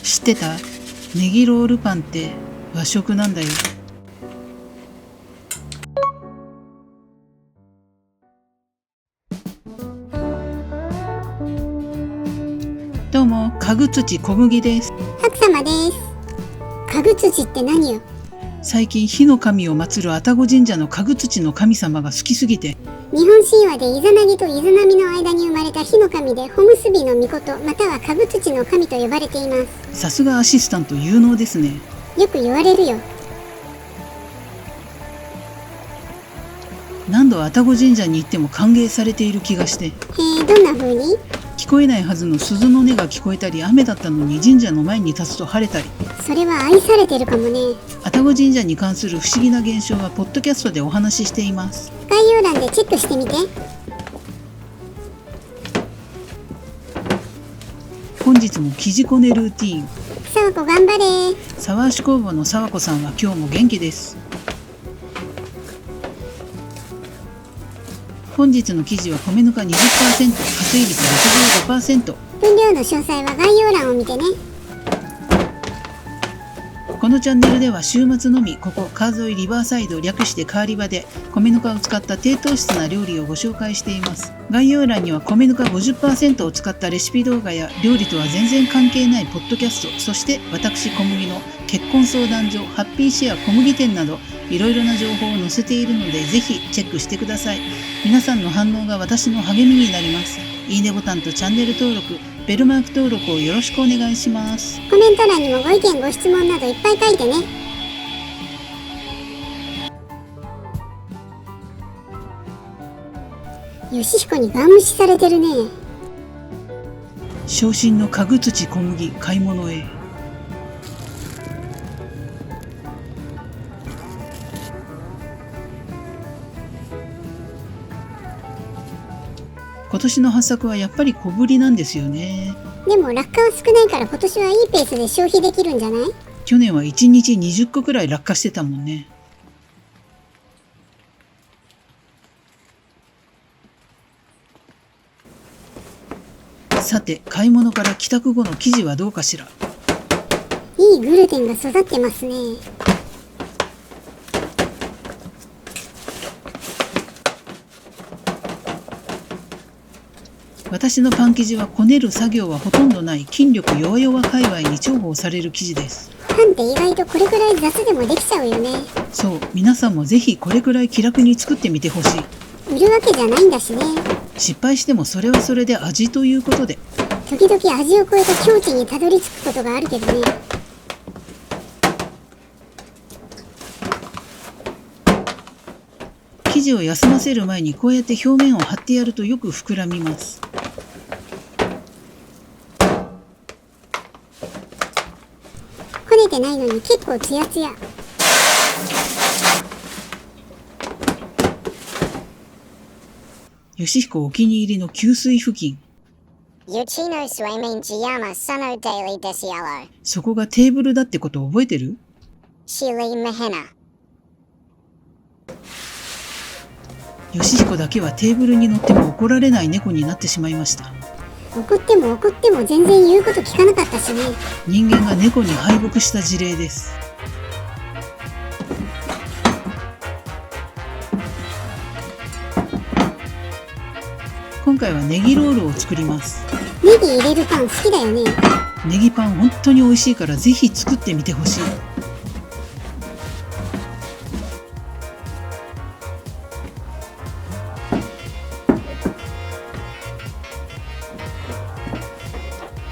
知ってた？ネギロールパンって和食なんだよ。どうも、家具土小麦です。白様です。家具土って何よ。最近火の神を祀る愛宕神社の家具土の神様が好きすぎて、日本神話でイザナギとイザナミの間に生まれた火の神で、ホムスビの御事または家具土の神と呼ばれています。さすがアシスタント有能ですね。よく言われるよ。何度愛宕神社に行っても歓迎されている気がして、どんな風に？聞こえないはずの鈴の音が聞こえたり、雨だったのに神社の前に立つと晴れたり。それは愛されてるかもね。愛宕神社に関する不思議な現象はポッドキャストでお話ししています。概要欄でチェックしてみて。本日も生地こねルーティーン。さわこ頑張れ。沢足工房の沢子さんは今日も元気です。本日の生地は米ぬか 20%、加水率 65%。分量の詳細は概要欄を見てね。このチャンネルでは週末のみ、ここ川沿いリバーサイド、略してカーリバで米ぬかを使った低糖質な料理をご紹介しています。概要欄には米ぬか 50% を使ったレシピ動画や料理とは全然関係ないポッドキャスト、そして私小麦の結婚相談所、ハッピーシェア小麦店などいろいろな情報を載せているので、ぜひチェックしてください。皆さんの反応が私の励みになります。いいねボタンとチャンネル登録、ベルマーク登録をよろしくお願いします。コメント欄にもご意見ご質問などいっぱい書いてね。よしひこにガン無視されてるね。昇進の家具土小麦買い物へ。今年の発作はやっぱり小ぶりなんですよね。でも落下は少ないから今年はいいペースで消費できるんじゃない？去年は1日20個くらい落下してたもんね。さて、買い物から帰宅後の生地はどうかしら。いいグルテンが育ってますね。私のパン生地はこねる作業はほとんどない筋力弱々界隈に重宝される生地です。パンって意外とこれくらい雑でもできちゃうよね。そう、皆さんもぜひこれくらい気楽に作ってみてほしい。売るわけじゃないんだしね。失敗してもそれはそれで味ということで。時々味を超えた境地にたどり着くことがあるけどね。生地を休ませる前にこうやって表面を貼ってやるとよく膨らみます。こねてないのに結構ツヤツヤ。よしひこお気に入りの給水付近。そこがテーブルだってことを覚えてる？よしひこだけはテーブルに乗っても怒られない猫になってしまいました。怒っても全然言うこと聞かなかったしね。人間が猫に敗北した事例です。今回はネギロールを作ります。ネギ入れるパン好きだよね。ネギパン本当に美味しいからぜひ作ってみてほしい。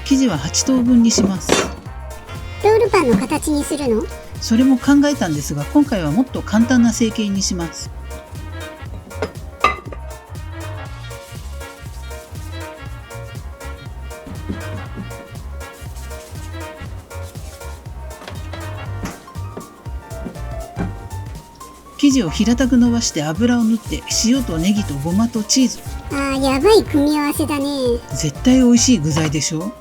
生地は8等分にします。ロールパンの形にするの？それも考えたんですが、今回はもっと簡単な成形にします。生地を平たく伸ばして油を塗って、塩とネギとごまとチーズ。やばい組み合わせだね。絶対美味しい具材でしょ。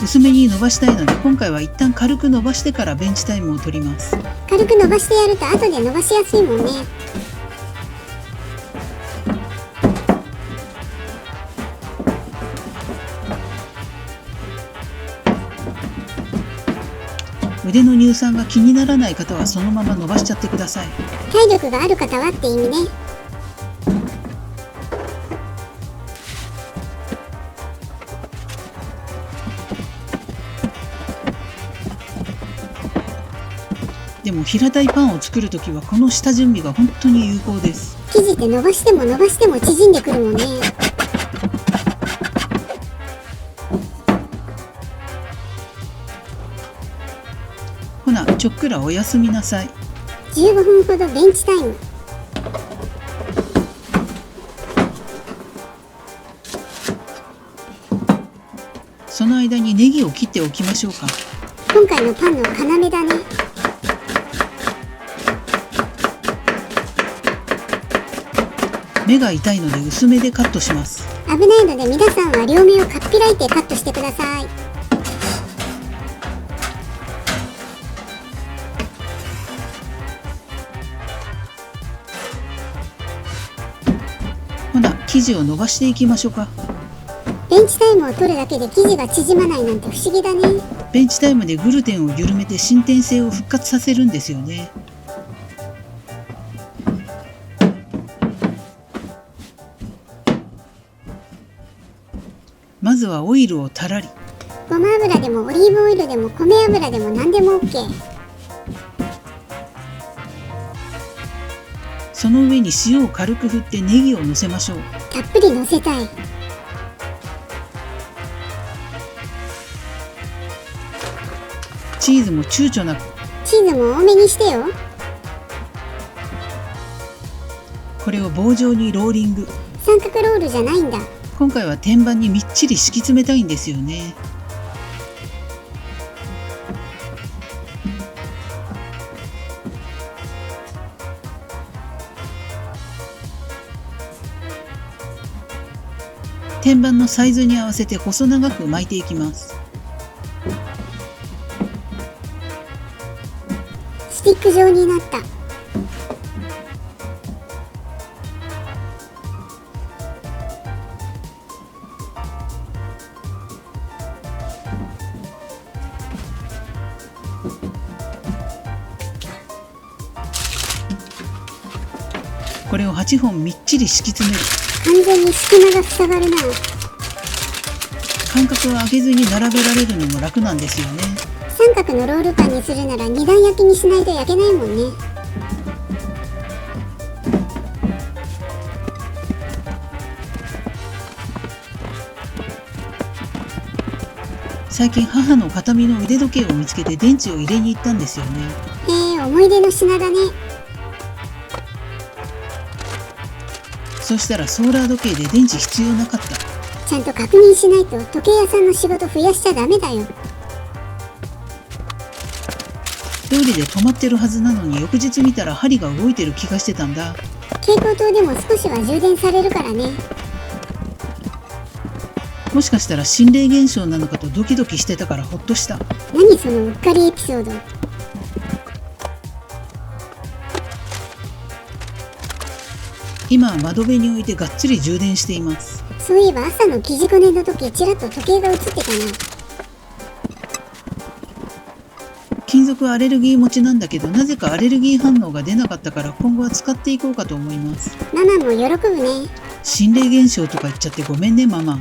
薄薄めに伸ばしたいので、今回は一旦軽く伸ばしてからベンチタイムを取ります。軽く伸ばしてやると後で伸ばしやすいもんね。腕の乳酸が気にならない方はそのまま伸ばしちゃってください。体力がある方はって意味ね。でも平たいパンを作るときはこの下準備が本当に有効です。生地って伸ばしても伸ばしても縮んでくるもんね。ほな、ちょっくらおやすみなさい。15分ほどベンチタイム。その間にネギを切っておきましょうか。今回のパンの要だね。目が痛いので薄めでカットします。危ないので皆さんは両面をかっぴらいてカットしてください。ほな、生地を伸ばしていきましょうか。ベンチタイムを取るだけで生地が縮まないなんて不思議だね。ベンチタイムでグルテンを緩めて伸展性を復活させるんですよね。まずはオイルをたらり。ごま油でもオリーブオイルでも米油でも何でも OK。 その上に塩を軽く振ってネギをのせましょう。たっぷりのせたい。チーズも躊躇なく。チーズも多めにしてよ。これを棒状にローリング。三角ロールじゃないんだ。今回は天板にみっちり敷き詰めたいんですよね。天板のサイズに合わせて細長く巻いていきます。スティック状になった。これを8本みっちり敷き詰める。完全に隙間が塞がるな。間隔を空けずに並べられるのも楽なんですよね。三角のロールパンにするなら二段焼きにしないと焼けないもんね。最近母の形見の腕時計を見つけて電池を入れに行ったんですよね。へえ、思い出の品だね。そしたらソーラー時計で電池必要なかった。ちゃんと確認しないと時計屋さんの仕事増やしちゃダメだよ。通りで止まってるはずなのに翌日見たら針が動いてる気がしてたんだ。蛍光灯でも少しは充電されるからね。もしかしたら心霊現象なのかとドキドキしてたからほっとした。何そのうっかりエピソード。今は窓辺に置いてがっつり充電しています。そういえば朝の生地こねの時ちらっと時計が映ってたな。金属アレルギー持ちなんだけど、なぜかアレルギー反応が出なかったから今後は使っていこうかと思います。ママも喜ぶね。心霊現象とか言っちゃってごめんねママ。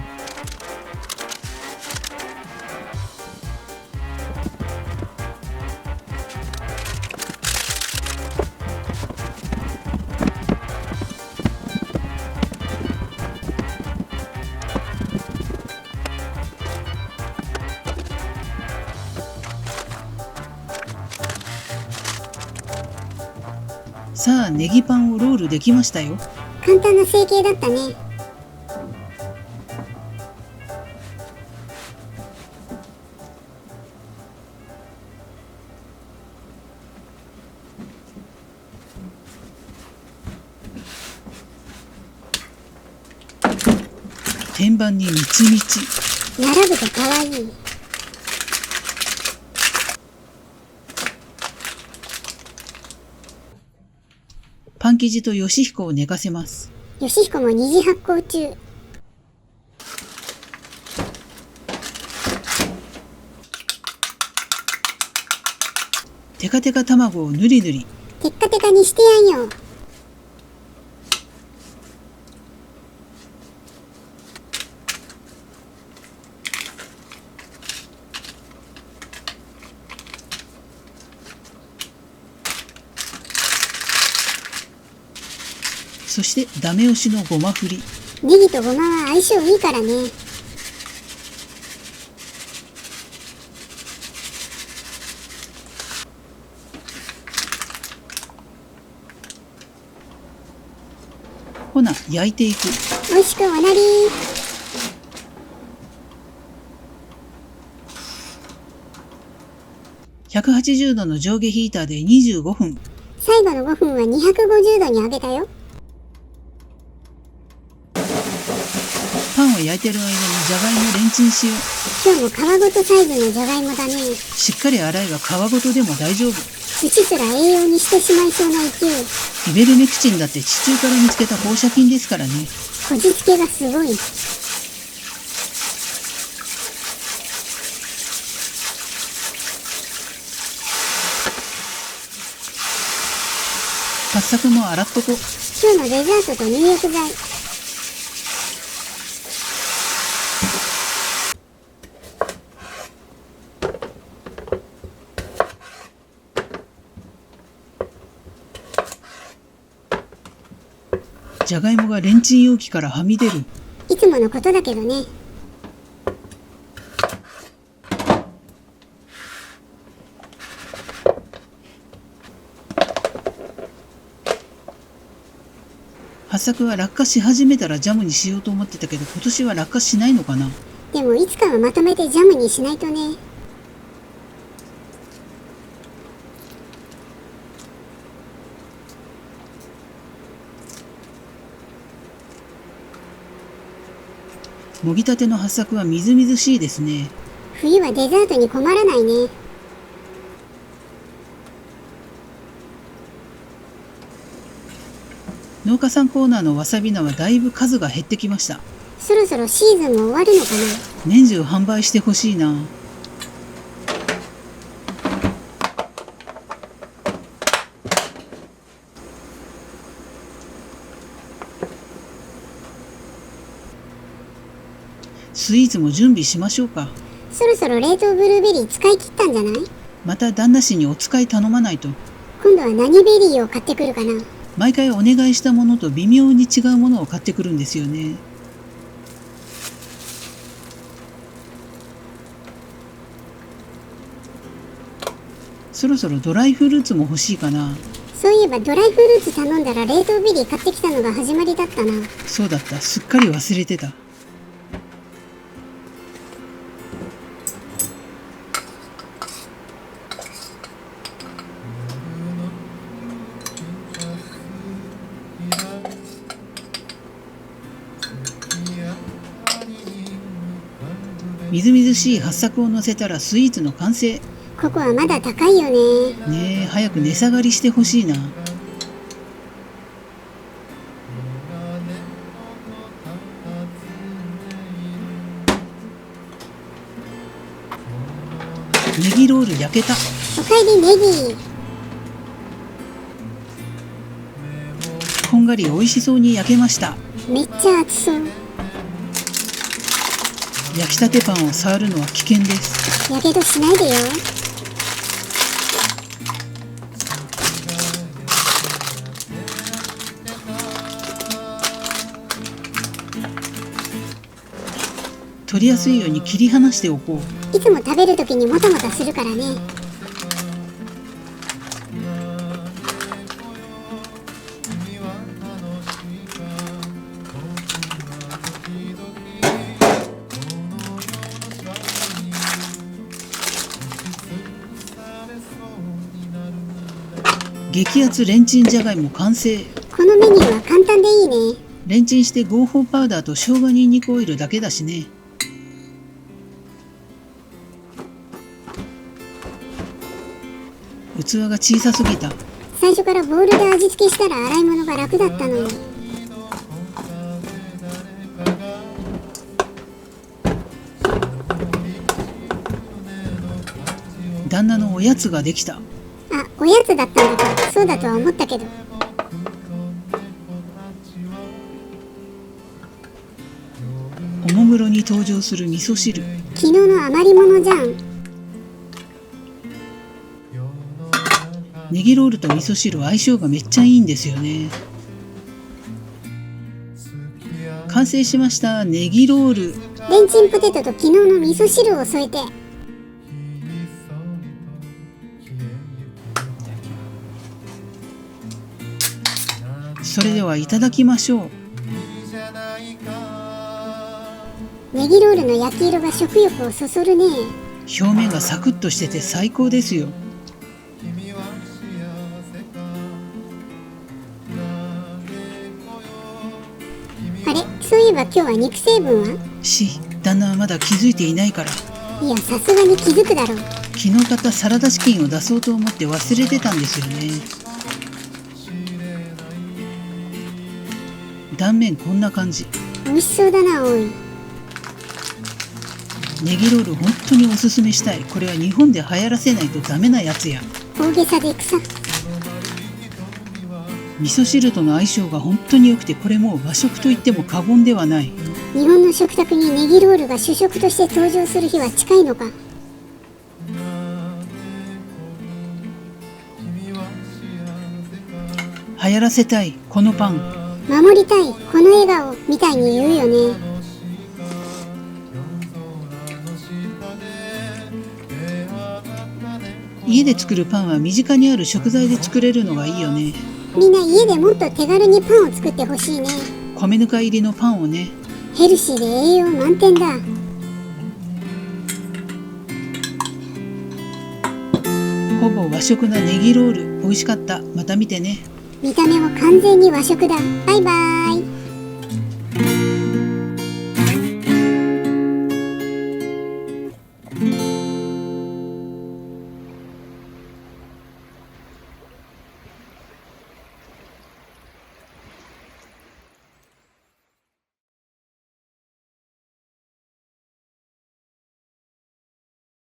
さあネギパンをロールできましたよ。簡単な成形だったね。天板にみちみち。並ぶと可愛い。パン生地とヨシヒコを寝かせます。ヨシヒコも二次発酵中。テカテカ卵をぬりぬり。テッカテカにしてやんよ。そしてダメ押しのごま振り。ネギとごまは相性いいからね。ほな焼いていく。美味しくおなり。180度の上下ヒーターで25分。最後の5分は250度に上げたよ。パンを焼いてる間にじゃがいもレンチンしよう。今日も皮ごとサイズのじゃがいもだね。しっかり洗えば皮ごとでも大丈夫。土すら栄養にしてしまいそうな勢い。イベルメクチンだって地中から見つけた放射菌ですからね。こじつけがすごい。八作も洗っとこ。今日のデザートと入浴剤。じゃがいもがレンチン容器からはみ出る。いつものことだけどね。八作は落下し始めたらジャムにしようと思ってたけど、今年は落下しないのかな。でもいつかはまとめてジャムにしないとね。もぎたての八作はみずみずしいですね。冬はデザートに困らないね。農家さんコーナーのわさび菜はだいぶ数が減ってきました。そろそろシーズンも終わるのかな。年中販売してほしいな。スイーツも準備しましょうか。そろそろ冷凍ブルーベリー使い切ったんじゃない？また旦那氏にお使い頼まないと。今度は何ベリーを買ってくるかな。毎回お願いしたものと微妙に違うものを買ってくるんですよね。そろそろドライフルーツも欲しいかな。そういえばドライフルーツ頼んだら冷凍ベリー買ってきたのが始まりだったな。そうだった、すっかり忘れてた。みずみずしい八作を乗せたらスイーツの完成。ここはまだ高いよね。ねえ、早く値下がりしてほしいな。ネギロール焼けた。おかえりネギ。こんがり美味しそうに焼けました。めっちゃ熱そう。焼きたてパンを触るのは危険です。やけどしないでよ。取りやすいように切り離しておこう。いつも食べるときにもたもたするからね。激アツレンチンじゃがいも完成。このメニューは簡単でいいね。レンチンして合法パウダーと生姜にんにくオイルだけだしね。器が小さすぎた。最初からボウルで味付けしたら洗い物が楽だったのに。旦那のおやつができた。あ、おやつだったんだか。そうだとは思ったけど。おもむろに登場する味噌汁。昨日の余り物じゃん。ネギロールと味噌汁相性がめっちゃいいんですよね。完成しました。ネギロール。レンチンポテトと昨日の味噌汁を添えて。それではいただきましょう。ネギロールの焼き色が食欲をそそるね。表面がサクッとしてて最高ですよ。あれ、そういえば今日は肉成分は？旦那はまだ気づいていないから。いや、さすがに気づくだろう。昨日買ったサラダチキンを出そうと思って忘れてたんですよね。断面こんな感じ。美味しそうだな、おい。ネギロール本当におすすめしたい。これは日本で流行らせないとダメなやつや。大げさで草。味噌汁との相性が本当に良くて、これもう和食と言っても過言ではない。日本の食卓にネギロールが主食として登場する日は近いのか。流行らせたいこのパン。守りたいこの笑顔みたいに言うよね。家で作るパンは身近にある食材で作れるのがいいよね。みんな家でもっと手軽にパンを作ってほしいね。米ぬか入りのパンをね。ヘルシーで栄養満点だ。ほぼ和食なネギロール、美味しかった。また見てね。見た目も完全に和食だ。バイバーイ。